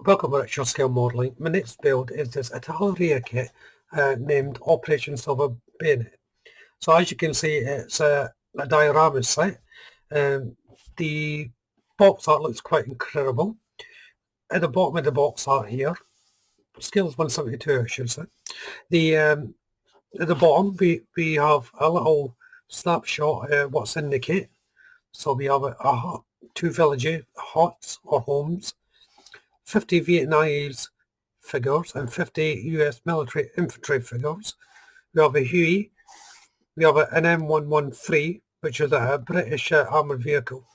Welcome to Richard Scale Modelling. My next build is this Italeri kit named Operation Silver Bayonet. So as you can see, it's a diorama set. The box art looks quite incredible. At the bottom of the box art here, scale is 1/72 I should say. At the bottom we have a little snapshot of what's in the kit. So we have two village huts or homes, 50 Vietnamese figures and 50 US military infantry figures. We have a Huey, we have an M113, which is a British armoured vehicle,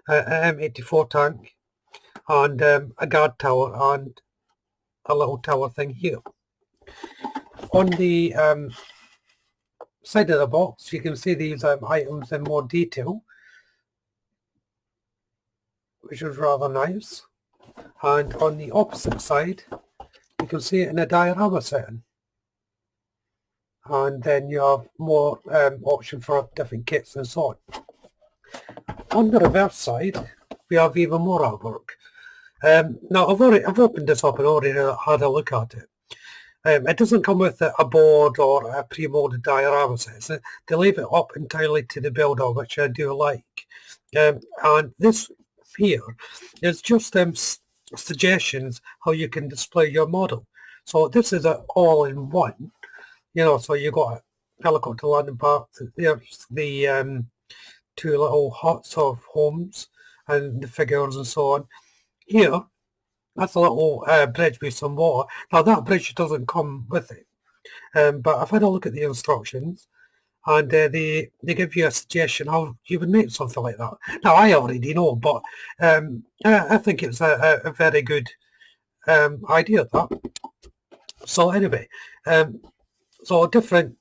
an M84 tank, and a guard tower and a little tower thing here. On the side of the box you can see these items in more detail, which is rather nice. And on the opposite side you can see it in a diorama setting, and then you have more option for different kits and so on. On the reverse side we have even more artwork. Now I've opened this up and already had a look at it. It doesn't come with a board or a pre-molded diorama set. They leave it up entirely to the builder, which I do like. And this here is just suggestions how you can display your model. So this is an all-in-one, so you got a helicopter landing park, there's the two little huts of homes and the figures and so on. Here, that's a little bridge with some water. Now that bridge doesn't come with it, but I've had a look at the instructions, and they give you a suggestion how you would make something like that. Now I already know, but I think it's a very good idea, that. So anyway, so different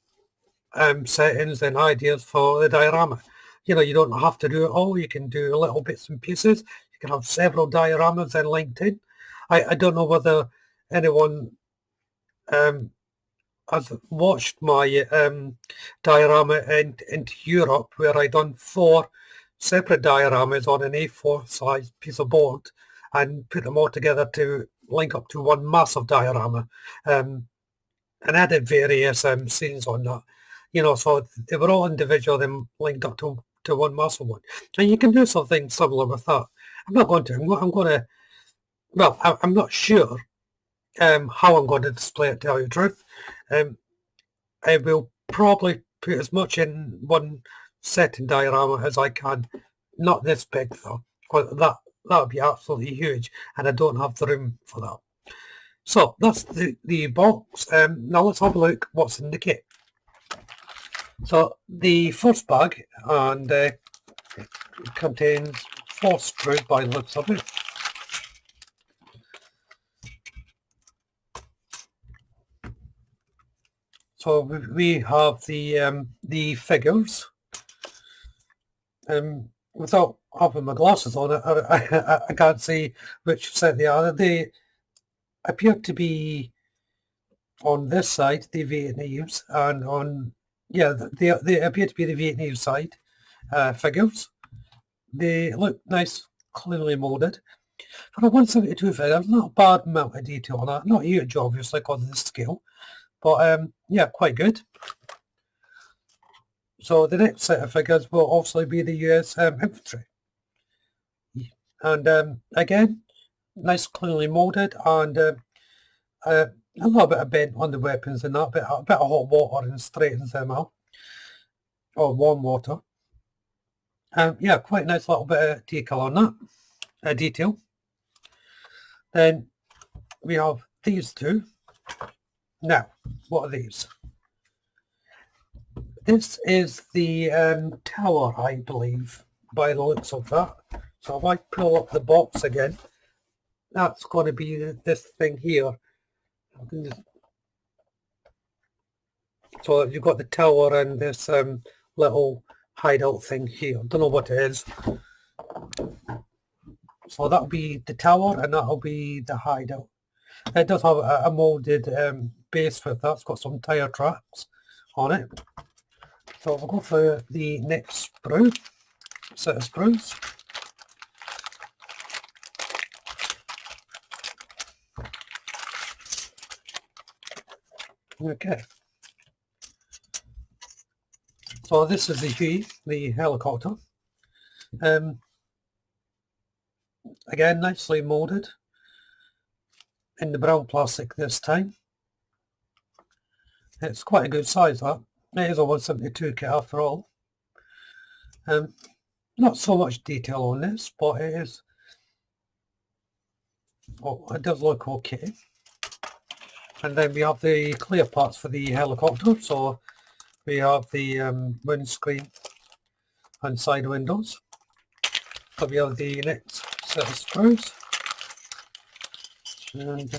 settings and ideas for the diorama. You don't have to do it all. You can do little bits and pieces. You can have several dioramas then linked in. I don't know whether anyone has watched my diorama into Europe, where I done 4 separate dioramas on an A4 size piece of board and put them all together to link up to one massive diorama, and added various scenes on that. So they were all individual, then linked up to one massive one. And you can do something similar with that. I'm not going to. I'm going to. Well, I'm not sure how I'm going to display it, to tell you the truth. I will probably put as much in one setting diorama as I can. Not this big though, because that would be absolutely huge, and I don't have the room for that. So that's the box. Now let's have a look what's in the kit. So the first bag, and it contains 4 screws by the looks of it. So we have the figures. Without having my glasses on, I can't see which set they are. They appear to be on this side, the Vietnamese, and on they appear to be the Vietnamese side figures. They look nice, clearly molded. For a 1/72 figure, not a bad amount of detail on that. Not huge, obviously, because of the scale. But yeah, quite good. So the next set of figures will obviously be the US infantry. And again, nice, cleanly molded, and a little bit of bent on the weapons and that, a bit of hot water and straightens them out, or warm water. Yeah, quite nice little bit of decal on that, detail. Then we have these two. Now, what are these? This is the tower, I believe, by the looks of that. So if I pull up the box again, that's going to be this thing here. So you've got the tower and this little hideout thing here. Don't know what it is. So that'll be the tower, and that'll be the hideout. It does have a molded base with that. It's got some tire tracks on it. So we'll go for the next sprue, set of sprues. Okay. So this is the helicopter. Again, nicely moulded in the brown plastic this time. It's quite a good size, that. It is a 172 kit after all. Not so much detail on this, but it is. Oh, it does look okay. And then we have the clear parts for the helicopter. So we have the windscreen and side windows. So we have the next set of screws. And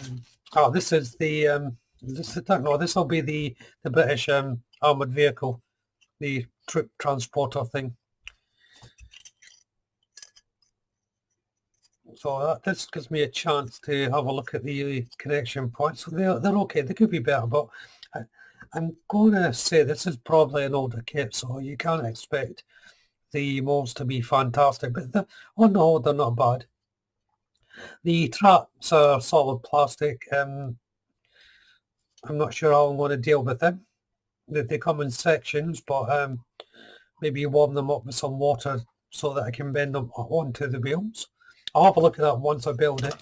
this is the this will be the British armoured vehicle, the troop transporter thing. So this gives me a chance to have a look at the connection points. So they're okay. They could be better, but I'm going to say this is probably an older kit, so you can't expect the molds to be fantastic. But on the whole, they're not bad. The traps are solid plastic. I'm not sure how I'm going to deal with them. They come in sections, but maybe warm them up with some water so that I can bend them onto the wheels. I'll have a look at that once I build it.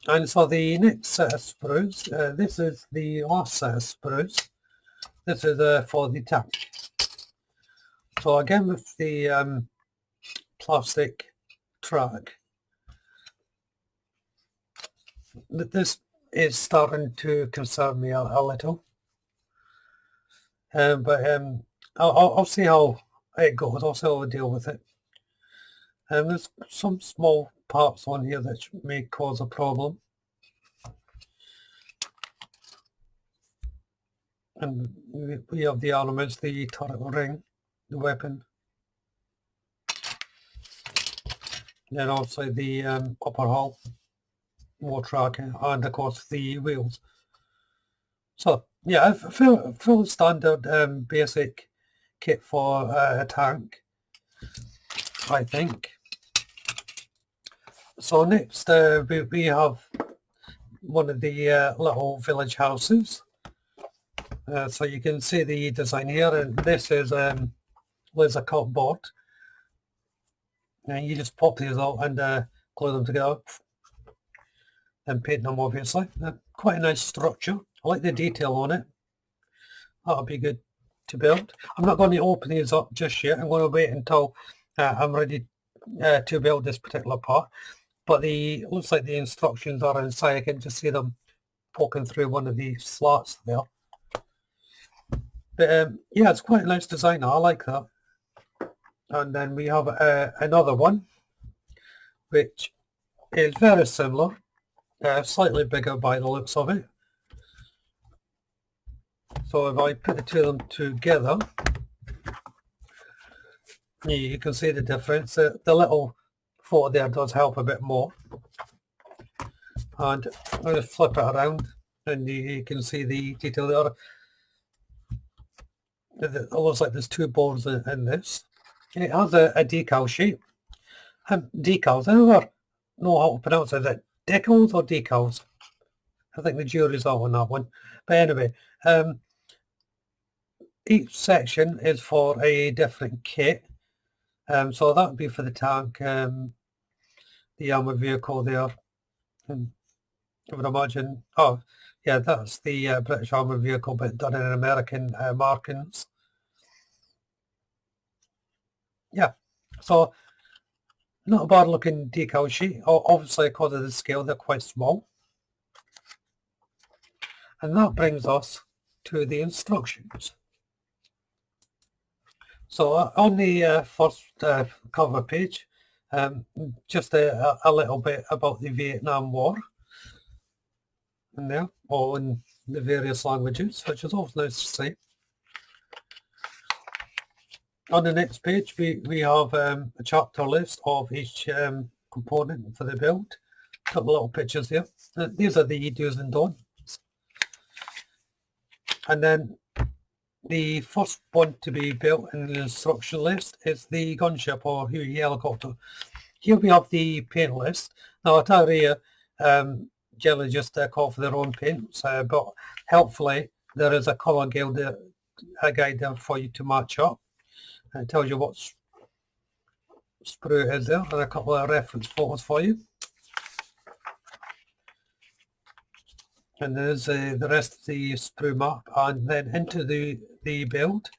And so the next set of sprues, this is the last set of sprues. This is for the tank. So again with the plastic track, this is starting to concern me a little. But I'll see how it goes. I'll see how I deal with it. There's some small parts on here that may cause a problem. And we have the elements, the turret ring, the weapon. Then also the upper hull, more track, and of course the wheels. So yeah, a full standard basic kit for a tank, I think. So next we have one of the little village houses. So you can see the design here, and this is laser cut board. And you just pop these out and glue them together and paint them, obviously. Quite a nice structure. I like the detail on it. That'll be good to build. I'm not going to open these up just yet. I'm going to wait until I'm ready to build this particular part. But looks like the instructions are inside. I can just see them poking through one of the slots there. But yeah, it's quite a nice design. I like that. And then we have another one, which is very similar, slightly bigger by the looks of it. So if I put the two of them together, you can see the difference. The little photo there does help a bit more. And I'm going to flip it around and you can see the detail there. It looks like there's two boards in this. It has a decal shape. Decals, I never know how to pronounce it. Is it decals or decals? I think the jury's out on that one. But anyway, each section is for a different kit. So that would be for the tank, the armoured vehicle there. And I would imagine, oh yeah, that's the British armoured vehicle, but done in American markings. Yeah, so not a bad looking decal sheet. Obviously, because of the scale, they're quite small. And that brings us to the instructions. So on the first cover page, just a little bit about the Vietnam War in there, or in the various languages, which is always nice to see. On the next page, we have a chapter list of each component for the build. A couple little pictures here. These are the do's and don'ts. And then the first one to be built in the instruction list is the gunship or Huey helicopter. Here we have the paint list. Now Italeri generally just call for their own paints, but helpfully there is a colour guide there for you to match up, and it tells you what sprue is there, and a couple of reference photos for you. And there's the rest of the sprue map, and then into the build.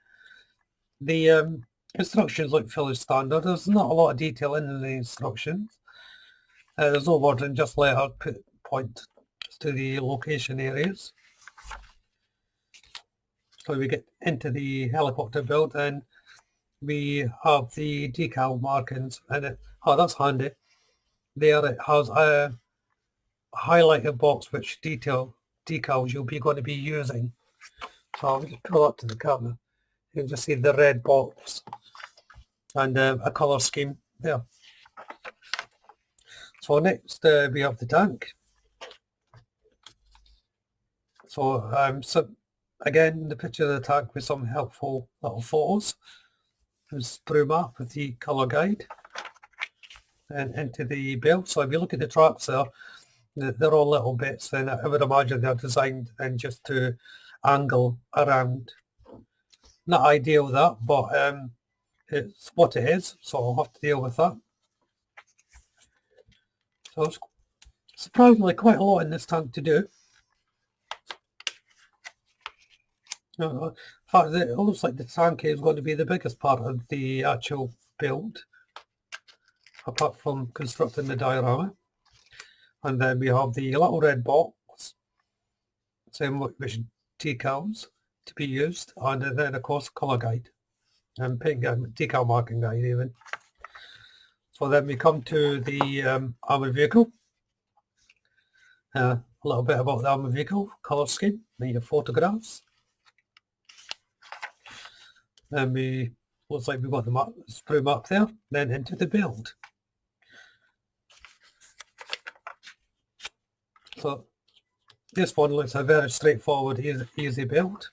The instructions look fairly standard. There's not a lot of detail in the instructions. There's no wording, just letter point to the location areas. So we get into the helicopter build, and we have the decal markings, and oh, that's handy. There it has a highlighted box which decals you'll be going to be using. So I'll just pull up to the camera. You can just see the red box and a colour scheme there. So next we have the tank. So again, the picture of the tank with some helpful little photos. There's sprue map with the colour guide, and into the build. So if you look at the tracks there, they're all little bits, and I would imagine they're designed and just to angle around. Not ideal that, but it's what it is, so I'll have to deal with that. So it's surprisingly quite a lot in this tank to do. In fact, it looks like the tank is going to be the biggest part of the actual build, apart from constructing the diorama. And then we have the little red box, same which decals to be used, and then of course colour guide and paint guide, decal marking guide even. So then we come to the armoured vehicle. A little bit about the armoured vehicle, colour scheme, and your photographs. Then looks like we've got the sprue map there, then into the build. So this one looks a very straightforward, easy build.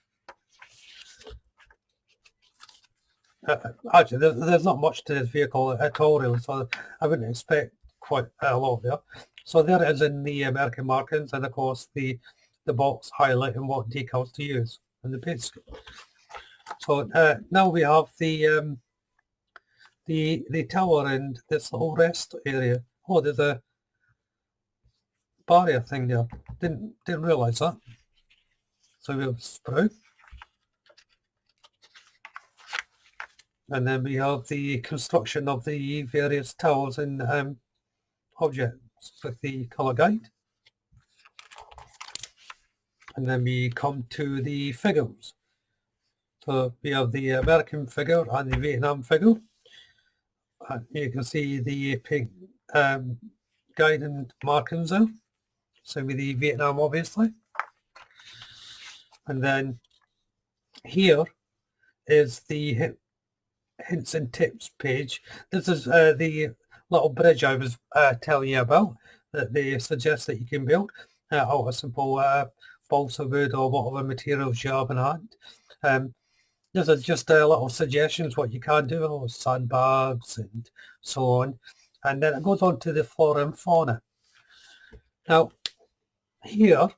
Actually, there's not much to this vehicle at all really, so I wouldn't expect quite a lot there. So there it is in the American markings, and of course the box highlighting what decals to use and the paint scheme. So now we have the tower and this whole rest area. Oh, there's a barrier thing there. Didn't realise that. So we have sprue. And then we have the construction of the various towers and objects with the colour guide. And then we come to the figures. So we have the American figure and the Vietnam figure. And you can see the pink guide and markings there. So with the Vietnam obviously. And then here is the hints and tips page. This is the little bridge I was telling you about that they suggest that you can build out of a simple balsa wood or whatever materials you have in hand. This is just little suggestions what you can do, sandbags and so on. And then it goes on to the flora and fauna. Now, here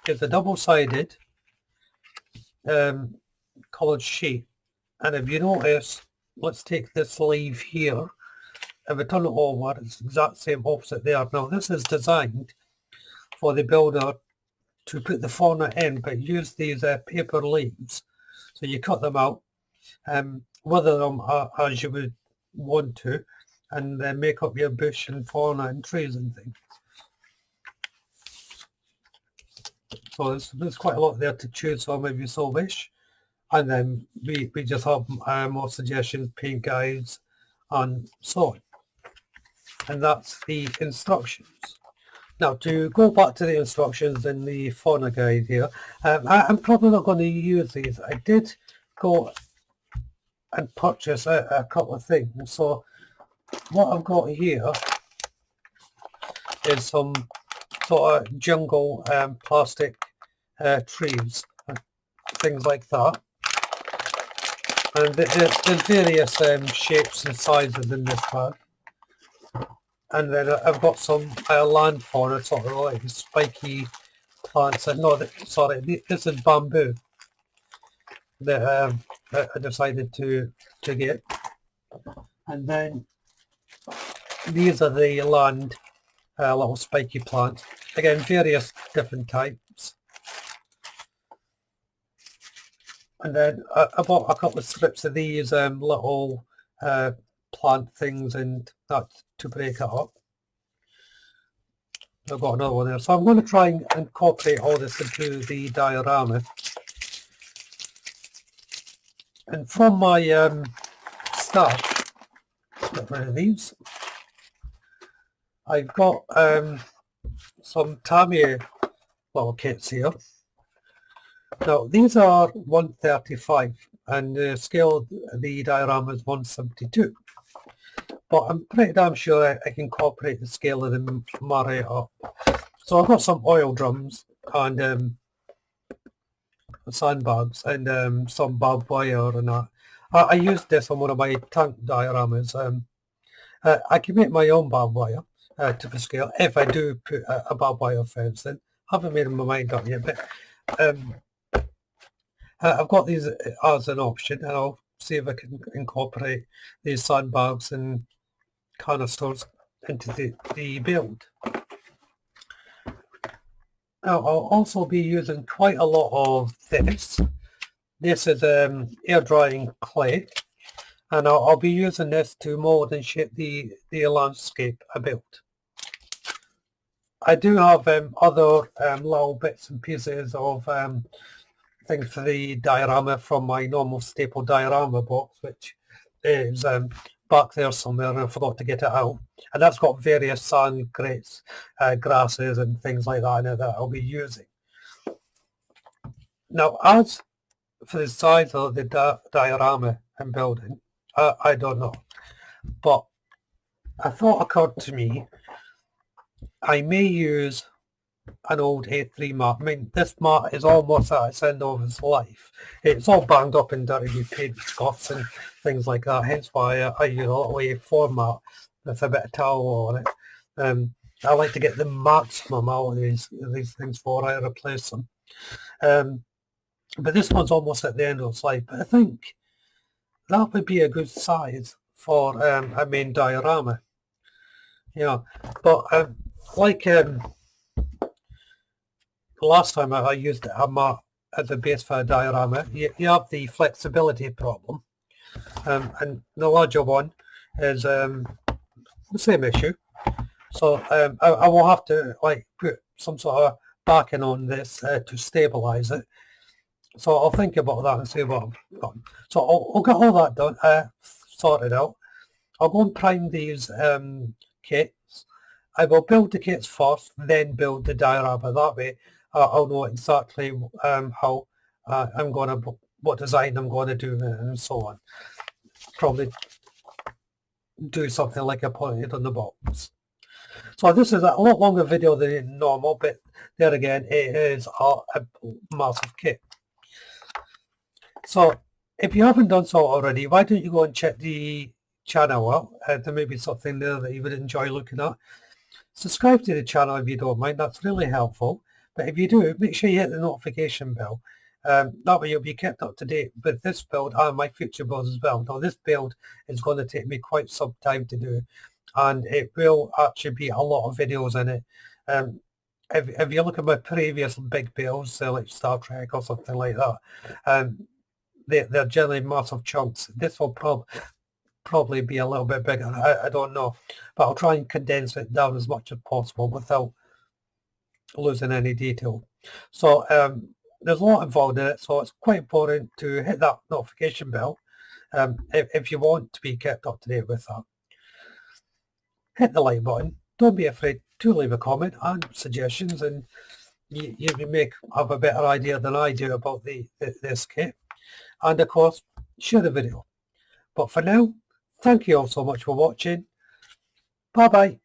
is a double-sided coloured sheet. And if you notice, let's take this leaf here. If we turn it over, it's the exact same opposite there. Now, this is designed for the builder to put the fauna in, but use these paper leaves. So you cut them out, wither them as you would want to, and then make up your bush and fauna and trees and things. So there's quite a lot there to choose from if you so wish. And then we just have more suggestions, paint guides, and so on. And that's the instructions. Now, to go back to the instructions in the fauna guide here, I'm probably not going to use these. I did go and purchase a couple of things. So what I've got here is some sort of jungle plastic trees, things like that. And there's various shapes and sizes in this bag. And then I've got some land fauna, sort of like spiky plants, and no, sorry, this is bamboo that I decided to get. And then these are the land little spiky plants. Again, various different types. And then I bought a couple of strips of these little plant things and that to break it up. I've got another one there. So I'm going to try and incorporate all this into the diorama. And from my stash, get rid of these, I've got some Tamiya little kits here. Now these are 135 and the scale of the diorama is 172. But I'm pretty damn sure I can incorporate the scale of them right up. So I've got some oil drums and sandbags and some barbed wire and that. I used this on one of my tank dioramas. I can make my own barbed wire to the scale if I do put a barbed wire fence in. I haven't made my mind up yet, but I've got these as an option, and I'll see if I can incorporate these sandbags and canisters into the build. Now I'll also be using quite a lot of this. This is air drying clay, and I'll be using this to mold and shape the landscape I built. I do have other little bits and pieces of things for the diorama from my normal staple diorama box, which is back there somewhere, and I forgot to get it out. And that's got various sand grates, grasses and things like that in it that I'll be using. Now, as for the size of the diorama I'm building, I don't know. But a thought occurred to me, I may use an old A3 mat. I mean, this mat is almost at its end of its life. It's all banged up and dirty with paint scuffs and things like that, hence why I use a little A4 mat with a bit of towel on it. I like to get the maximum out of these things before I replace them. But this one's almost at the end of its life, but I think that would be a good size for a main diorama. But like last time I used a mat at the base for a diorama, you have the flexibility problem, and the larger one is the same issue. So I will have to put some sort of backing on this to stabilize it. So I'll think about that and see what I've got. So I'll get all that done, sorted out. I'll go and prime these kits. I will build the kits first, then build the diorama. That way I'll know exactly how I'm going to, what design I'm going to do and so on. Probably do something like I put it on the box. So this is a lot longer video than normal, but there again, it is a massive kit. So if you haven't done so already, why don't you go and check the channel out? There may be something there that you would enjoy looking at. Subscribe to the channel if you don't mind, that's really helpful. But if you do, make sure you hit the notification bell. That way you'll be kept up to date with this build and my future builds as well. Now this build is going to take me quite some time to do, and it will actually be a lot of videos in it. If you look at my previous big builds, like Star Trek or something like that, they're generally massive chunks. This will probably be a little bit bigger. I don't know, but I'll try and condense it down as much as possible without losing any detail. So there's a lot involved in it, so it's quite important to hit that notification bell if you want to be kept up to date with that. Hit the like button. Don't be afraid to leave a comment and suggestions, and you may have a better idea than I do about this kit. And of course, share the video. But for now, thank you all so much for watching. Bye bye.